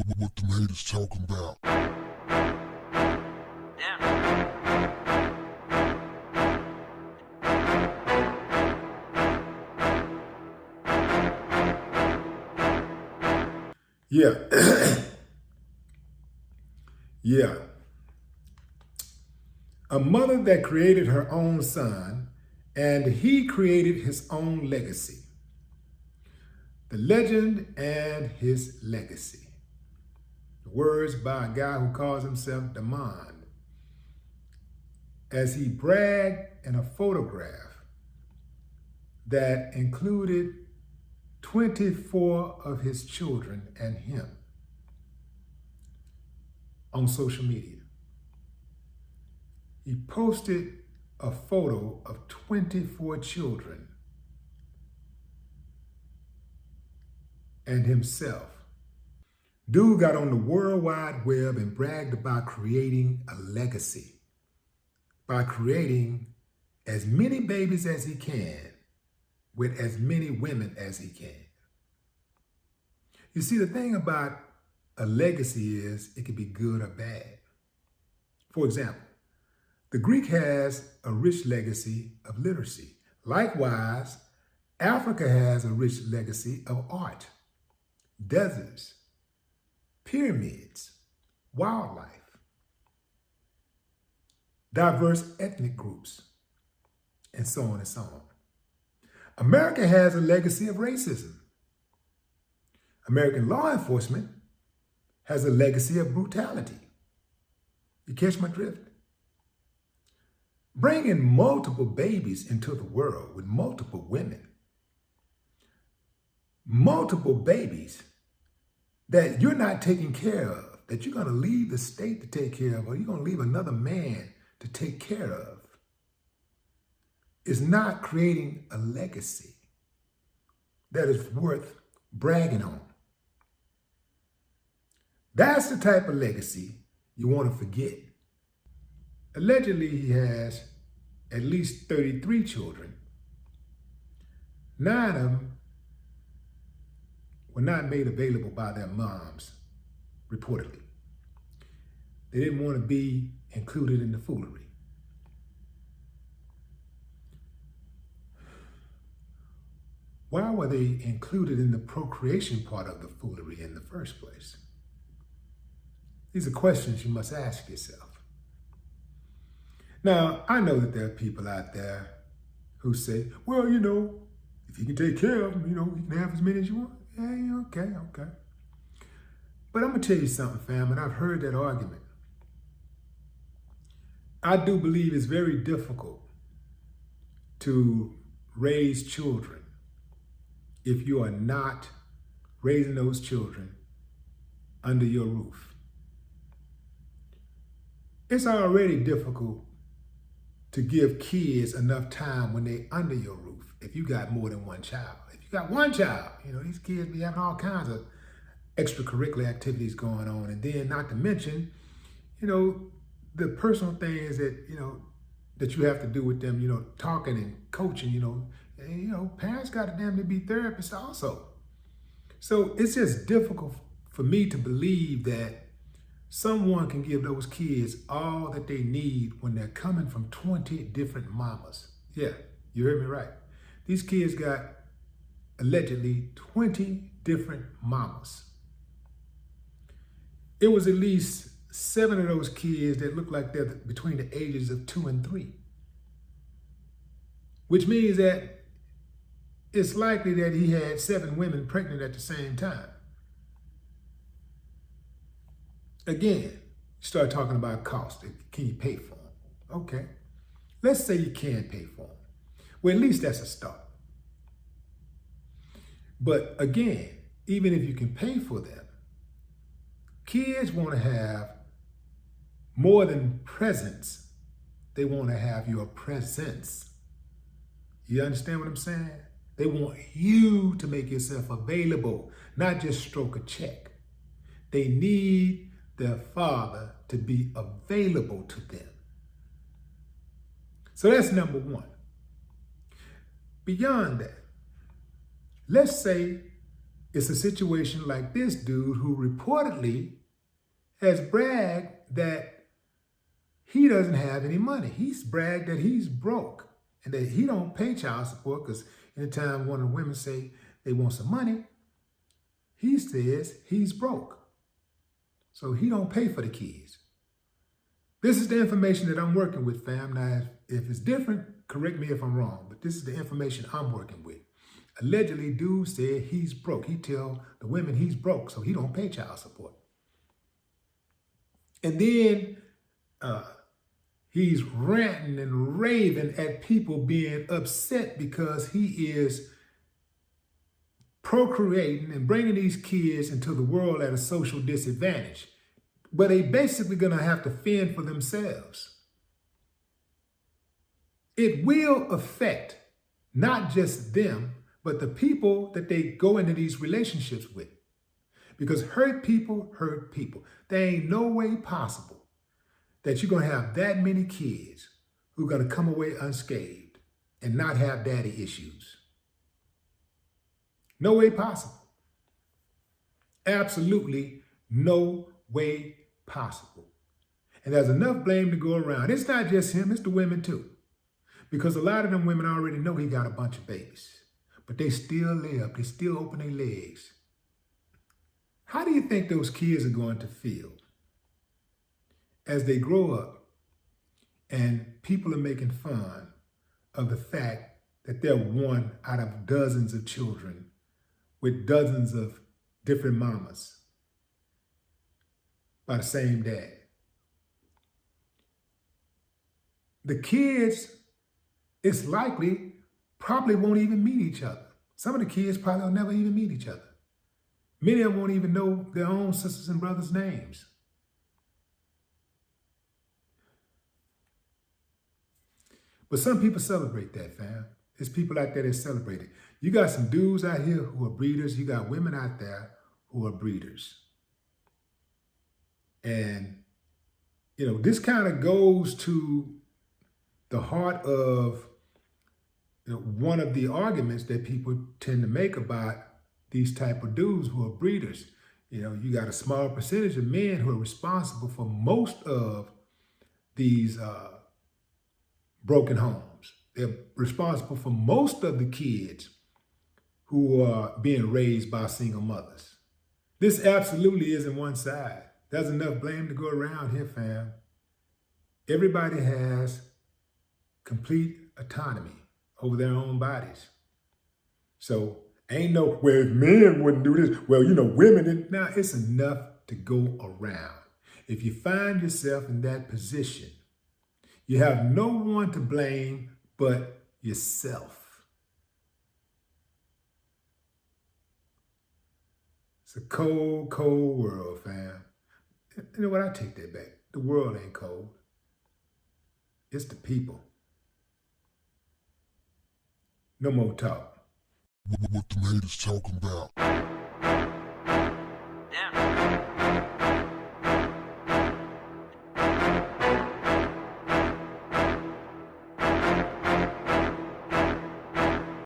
What them haters talking about? Yeah. Yeah. A mother that created her own son, and he created his own legacy. The legend and his legacy. The words by a guy who calls himself Damond, as he bragged in a photograph that included 24 of his children and him on social media. He posted a photo of 24 children and himself. Dude got on the World Wide Web and bragged about creating a legacy by creating as many babies as he can with as many women as he can. You see, the thing about a legacy is it can be good or bad. For example, the Greek has a rich legacy of literacy. Likewise, Africa has a rich legacy of art, deserts, pyramids, wildlife, diverse ethnic groups, and so on and so on. America has a legacy of racism. American law enforcement has a legacy of brutality. You catch my drift? Bringing multiple babies into the world with multiple women, multiple babies that you're not taking care of, that you're going to leave the state to take care of, or you're going to leave another man to take care of, is not creating a legacy that is worth bragging on. That's the type of legacy you want to forget. Allegedly, he has at least 33 children. 9 of them were not made available by their moms, reportedly. They didn't want to be included in the foolery. Why were they included in the procreation part of the foolery in the first place? These are questions you must ask yourself. Now, I know that there are people out there who say, well, if you can take care of them, you can have as many as you want. Yeah, okay. But I'm going to tell you something, fam, and I've heard that argument. I do believe it's very difficult to raise children if you are not raising those children under your roof. It's already difficult to give kids enough time when they're under your roof if you got more than one child. If you got one child, these kids be having all kinds of extracurricular activities going on. And then not to mention, the personal things that, that you have to do with them, talking and coaching, parents got to damn near be therapists also. So it's just difficult for me to believe that someone can give those kids all that they need when they're coming from 20 different mamas. Yeah, you heard me right. These kids got allegedly 20 different mamas. It was at least 7 of those kids that looked like they're between the ages of 2 and 3. Which means that it's likely that he had 7 women pregnant at the same time. Again, you start talking about cost. Can you pay for them? Okay. Let's say you can pay for them. Well, at least that's a start. But again, even if you can pay for them, kids want to have more than presents. They want to have your presence. You understand what I'm saying? They want you to make yourself available, not just stroke a check. They need their father to be available to them. So that's number one. Beyond that, let's say It's a situation like this dude who reportedly has bragged that he doesn't have any money. He's bragged that he's broke and that he don't pay child support, because anytime one of the women say they want some money, he says he's broke. So he don't pay for the kids. This is the information that I'm working with, fam. Now, if it's different, correct me if I'm wrong, but this is the information I'm working with. Allegedly, dude said he's broke. He tell the women he's broke, so he don't pay child support. And then he's ranting and raving at people being upset because he is procreating and bringing these kids into the world at a social disadvantage. But they basically gonna have to fend for themselves. It will affect not just them, but the people that they go into these relationships with. Because hurt people hurt people. There ain't no way possible that you're gonna have that many kids who are gonna come away unscathed and not have daddy issues. No way possible. Absolutely no way possible. And there's enough blame to go around. It's not just him, it's the women too. Because a lot of them women already know he got a bunch of babies. But they still live, they still open their legs. How do you think those kids are going to feel as they grow up and people are making fun of the fact that they're one out of dozens of children with dozens of different mamas by the same dad? The kids, it's likely, probably won't even meet each other. Some of the kids probably will never even meet each other. Many of them won't even know their own sisters and brothers' names. But some people celebrate that, fam. There's people out there that celebrate it. You got some dudes out here who are breeders. You got women out there who are breeders. And, you know, this kind of goes to the heart of one of the arguments that people tend to make about these type of dudes who are breeders. You know, you got a small percentage of men who are responsible for most of these broken homes. They're responsible for most of the kids who are being raised by single mothers. This absolutely isn't one side. There's enough blame to go around here, fam. Everybody has complete autonomy over their own bodies. So ain't no, well, if men wouldn't do this, well, you know, women didn't. Now, it's enough to go around. If you find yourself in that position, you have no one to blame but yourself. It's a cold, cold world, fam. You know what? I take that back. The world ain't cold. It's the people. No more talk. What the haters talking about?